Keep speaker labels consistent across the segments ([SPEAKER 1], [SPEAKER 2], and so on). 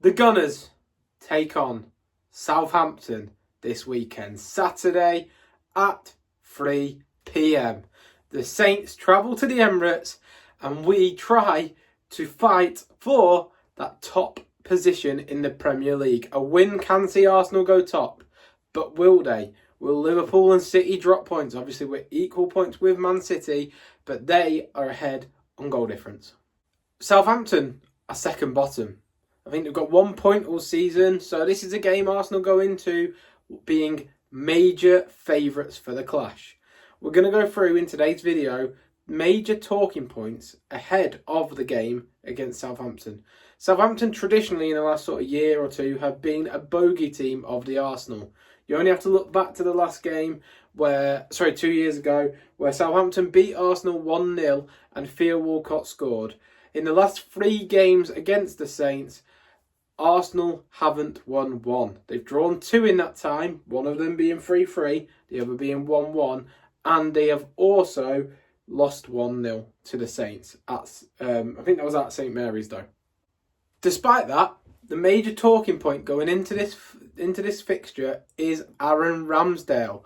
[SPEAKER 1] The Gunners take on Southampton this weekend, Saturday at 3 p.m. The Saints travel to the Emirates and we try to fight for that top position in the Premier League. A win can see Arsenal go top, but will they? Will Liverpool and City drop points? Obviously, we're equal points with Man City, but they are ahead on goal difference. Southampton are second bottom. I think they've got 1 point all season, so this is a game Arsenal go into being major favourites for the clash. We're going to go through in today's video major talking points ahead of the game against Southampton. Southampton traditionally in the last sort of year or two have been a bogey team of the Arsenal. You only have to look back to the last game 2 years ago, where Southampton beat Arsenal 1-0 and Theo Walcott scored. In the last 3 games against the Saints, Arsenal haven't won one. They've drawn 2 in that time, one of them being 3-3, the other being 1-1, and they have also lost 1-0 to the Saints. I think that was at St Mary's though. Despite that, the major talking point going into this fixture is Aaron Ramsdale.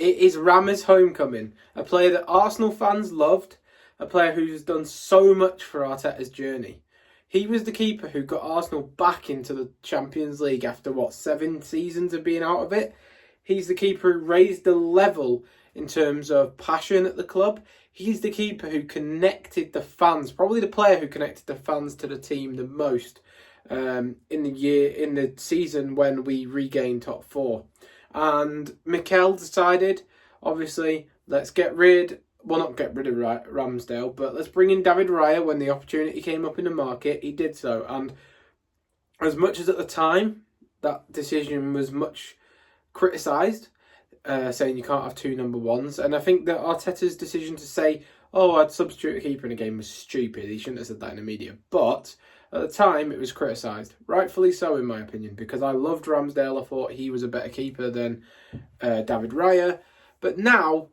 [SPEAKER 1] It is Ram's homecoming, a player that Arsenal fans loved, a player who's done so much for Arteta's journey. He was the keeper who got Arsenal back into the Champions League after, 7 seasons of being out of it. He's the keeper who raised the level in terms of passion at the club. He's the keeper who connected the fans, probably the player who connected the fans to the team the most in the season when we regained top 4. And Mikel decided, obviously, let's not get rid of Ramsdale, but let's bring in David Raya when the opportunity came up in the market. He did so, and as much as at the time that decision was much criticised, saying you can't have 2 number 1s, and I think that Arteta's decision to say, I'd substitute a keeper in a game was stupid. He shouldn't have said that in the media, but at the time it was criticised, rightfully so in my opinion, because I loved Ramsdale. I thought he was a better keeper than David Raya, but now,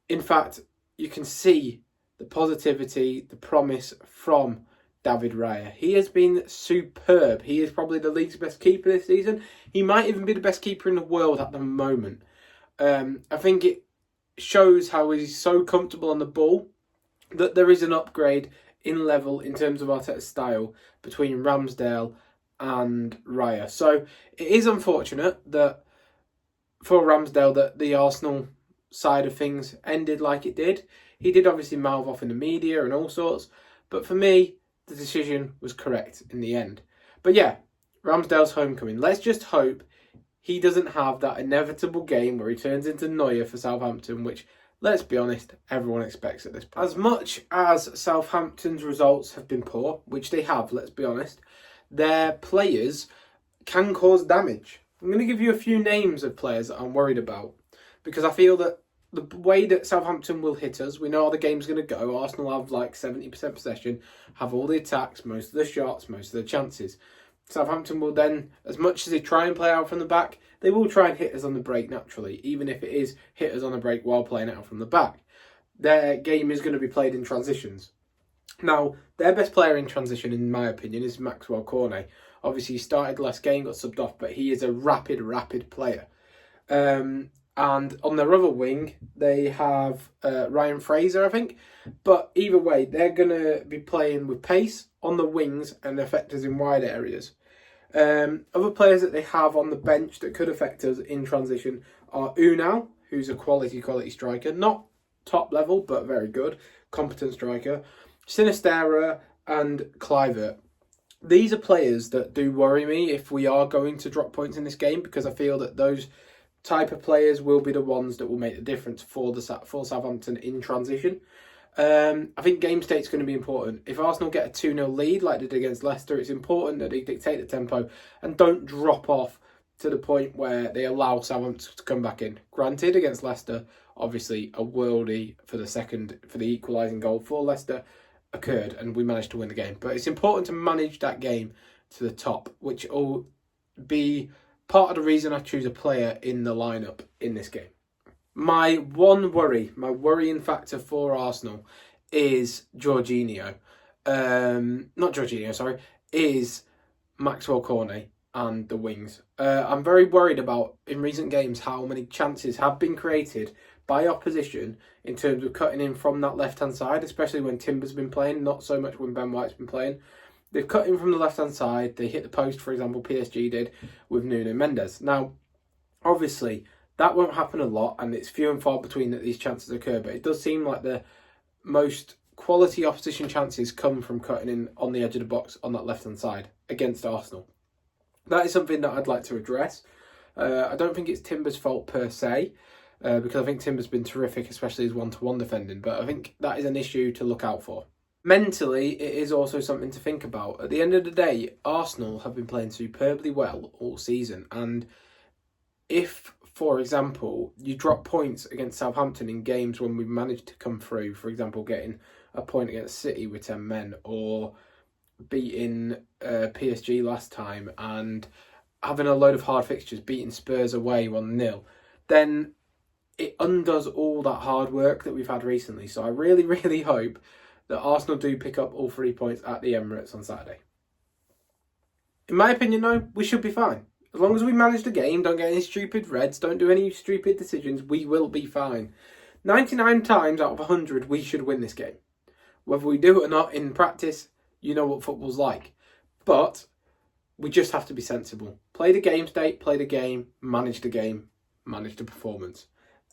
[SPEAKER 1] in fact, you can see the positivity, the promise from David Raya. He has been superb. He is probably the league's best keeper this season. He might even be the best keeper in the world at the moment. I think it shows how he's so comfortable on the ball that there is an upgrade in level in terms of Arteta's style between Ramsdale and Raya. So it is unfortunate that for Ramsdale that the Arsenal side of things ended like it did. He did obviously mouth off in the media and all sorts, but for me, the decision was correct in the end. But yeah, Ramsdale's homecoming. Let's just hope he doesn't have that inevitable game where he turns into Neuer for Southampton, which, let's be honest, everyone expects at this point. As much as Southampton's results have been poor, which they have, let's be honest, their players can cause damage. I'm going to give you a few names of players that I'm worried about, because I feel that the way that Southampton will hit us, we know how the game's going to go. Arsenal have 70% possession, have all the attacks, most of the shots, most of the chances. Southampton will then, as much as they try and play out from the back, they will try and hit us on the break naturally, even if it is hit us on the break while playing out from the back. Their game is going to be played in transitions. Now, their best player in transition, in my opinion, is Maxwell Cornet. Obviously, he started last game, got subbed off, but he is a rapid player. And on their other wing, they have Ryan Fraser, I think. But either way, they're going to be playing with pace on the wings and affect us in wide areas. Other players that they have on the bench that could affect us in transition are Unal, who's a quality striker. Not top level, but very good. Competent striker. Sinistera and Kluivert. These are players that do worry me if we are going to drop points in this game, because I feel that those type of players will be the ones that will make the difference for Southampton in transition. I think game state's going to be important. If Arsenal get a 2-0 lead like they did against Leicester, it's important that they dictate the tempo and don't drop off to the point where they allow Southampton to come back in. Granted, against Leicester, obviously a worldie for the equalising goal for Leicester occurred and we managed to win the game. But it's important to manage that game to the top, which will be part of the reason I choose a player in the lineup in this game. My worrying factor for Arsenal is is Maxwell Cornet and the wings. I'm very worried about, in recent games, how many chances have been created by opposition in terms of cutting in from that left-hand side, especially when Timber's been playing, not so much when Ben White's been playing. They've cut in from the left-hand side. They hit the post, for example, PSG did with Nuno Mendes. Now, obviously, that won't happen a lot, and it's few and far between that these chances occur, but it does seem like the most quality opposition chances come from cutting in on the edge of the box on that left-hand side against Arsenal. That is something that I'd like to address. I don't think it's Timber's fault per se, because I think Timber's been terrific, especially his one-to-one defending, but I think that is an issue to look out for. Mentally, it is also something to think about. At the end of the day, Arsenal have been playing superbly well all season, and if, for example, you drop points against Southampton in games when we've managed to come through, for example, getting a point against City with 10 men, or beating PSG last time and having a load of hard fixtures, beating Spurs away 1-0, then it undoes all that hard work that we've had recently. So I really, really hope that Arsenal do pick up all 3 points at the Emirates on Saturday. In my opinion, though, we should be fine. As long as we manage the game, don't get any stupid reds, don't do any stupid decisions, we will be fine. 99 times out of 100, we should win this game. Whether we do it or not in practice, you know what football's like. But we just have to be sensible. Play the game state, play the game, manage the performance.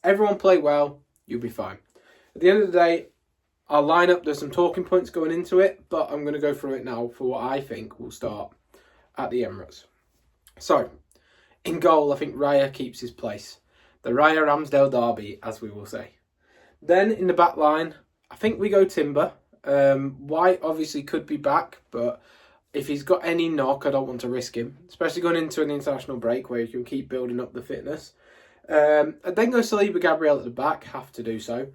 [SPEAKER 1] Everyone play well, you'll be fine. At the end of the day, our lineup, there's some talking points going into it, but I'm going to go through it now for what I think will start at the Emirates. So, in goal, I think Raya keeps his place. The Raya Ramsdale derby, as we will say. Then in the back line, I think we go Timber. White obviously could be back, but if he's got any knock, I don't want to risk him, especially going into an international break where you can keep building up the fitness. And then go Saliba Gabriel at the back, have to do so.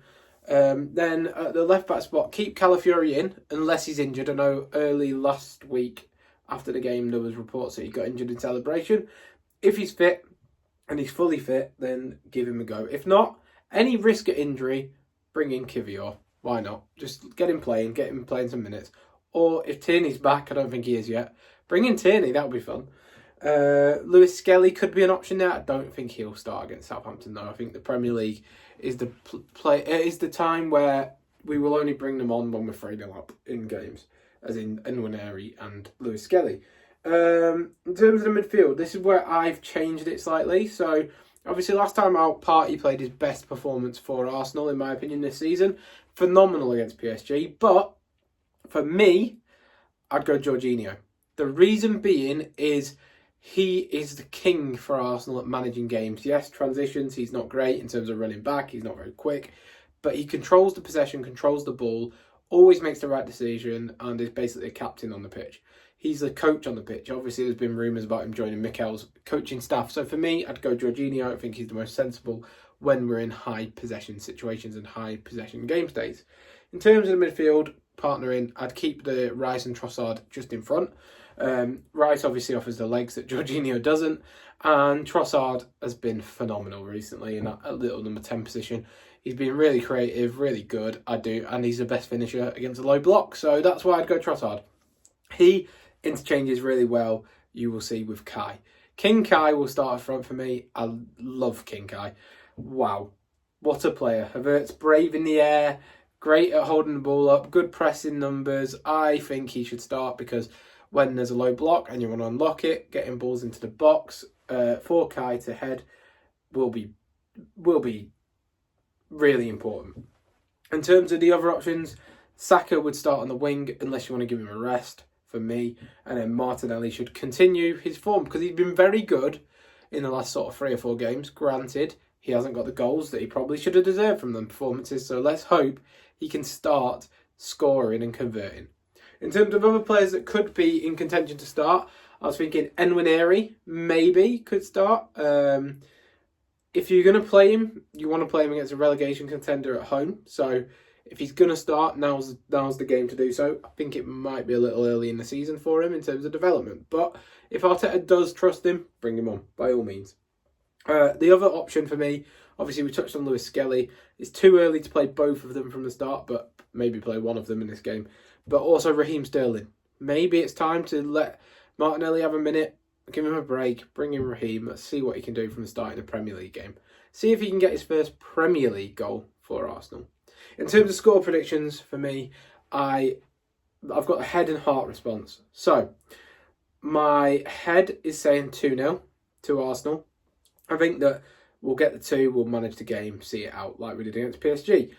[SPEAKER 1] Then at the left back spot, keep Calafiori in unless he's injured. I know early last week after the game there was reports that he got injured in celebration. If he's fit and he's fully fit, then give him a go. If not, any risk of injury, bring in Kivior. Why not? Just get him playing some minutes. Or if Tierney's back, I don't think he is yet, bring in Tierney, that would be fun. Lewis Skelly could be an option there. I don't think he'll start against Southampton though. I think the Premier League is the time where we will only bring them on when we're 3-0 up in games, as in Nwaneri and Lewis Skelly. In terms of the midfield, this is where I've changed it slightly. So obviously last time out, Partey played his best performance for Arsenal, in my opinion, this season. Phenomenal against PSG. But for me, I'd go Jorginho. The reason being is he is the king for Arsenal at managing games. Yes, transitions, he's not great in terms of running back. He's not very quick. But he controls the possession, controls the ball, always makes the right decision, and is basically a captain on the pitch. He's the coach on the pitch. Obviously, there's been rumours about him joining Mikel's coaching staff. So for me, I'd go Jorginho. I think he's the most sensible when we're in high possession situations and high possession game states. In terms of the midfield, partnering, I'd keep the Rice and Trossard just in front. Rice obviously offers the legs that Jorginho doesn't, and Trossard has been phenomenal recently in that little number 10 position. He's been really creative, really good, and he's the best finisher against a low block, so that's why I'd go Trossard. He interchanges really well, you will see, with Kai. King Kai will start up front for me. I love King Kai. Wow, what a player. Havertz brave in the air, great at holding the ball up, good pressing numbers. I think he should start because when there's a low block and you want to unlock it, getting balls into the box for Kai to head will be really important. In terms of the other options, Saka would start on the wing unless you want to give him a rest for me, and then Martinelli should continue his form because he's been very good in the last sort of 3 or 4 games. Granted, he hasn't got the goals that he probably should have deserved from them performances, so let's hope he can start scoring and converting. In terms of other players that could be in contention to start, I was thinking Nwaneri maybe could start. If you're going to play him, you want to play him against a relegation contender at home. So if he's going to start, now's the game to do so. I think it might be a little early in the season for him in terms of development. But if Arteta does trust him, bring him on, by all means. The other option for me, obviously we touched on Lewis Skelly. It's too early to play both of them from the start, but maybe play one of them in this game. But also Raheem Sterling. Maybe it's time to let Martinelli have a minute, give him a break, bring in Raheem. Let's see what he can do from the start in a Premier League game. See if he can get his first Premier League goal for Arsenal. In terms of score predictions, for me, I've got a head and heart response. So, my head is saying 2-0 to Arsenal. I think that we'll get the 2, we'll manage the game, see it out like we did against PSG.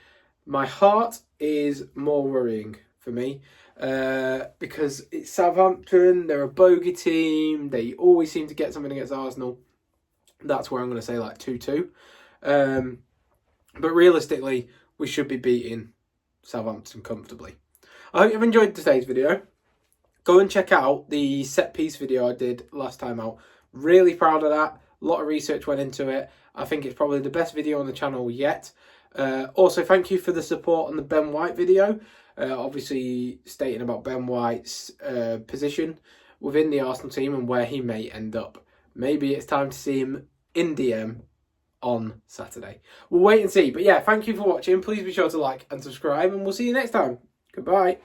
[SPEAKER 1] My heart is more worrying for me because it's Southampton, they're a bogey team, they always seem to get something against Arsenal. That's where I'm going to say like 2-2. But realistically, we should be beating Southampton comfortably. I hope you've enjoyed today's video. Go and check out the set piece video I did last time out. Really proud of that. A lot of research went into it. I think it's probably the best video on the channel yet. Also, thank you for the support on the Ben White video. Obviously, stating about Ben White's position within the Arsenal team and where he may end up. Maybe it's time to see him in DM on Saturday. We'll wait and see. But yeah, thank you for watching. Please be sure to like and subscribe, and we'll see you next time. Goodbye.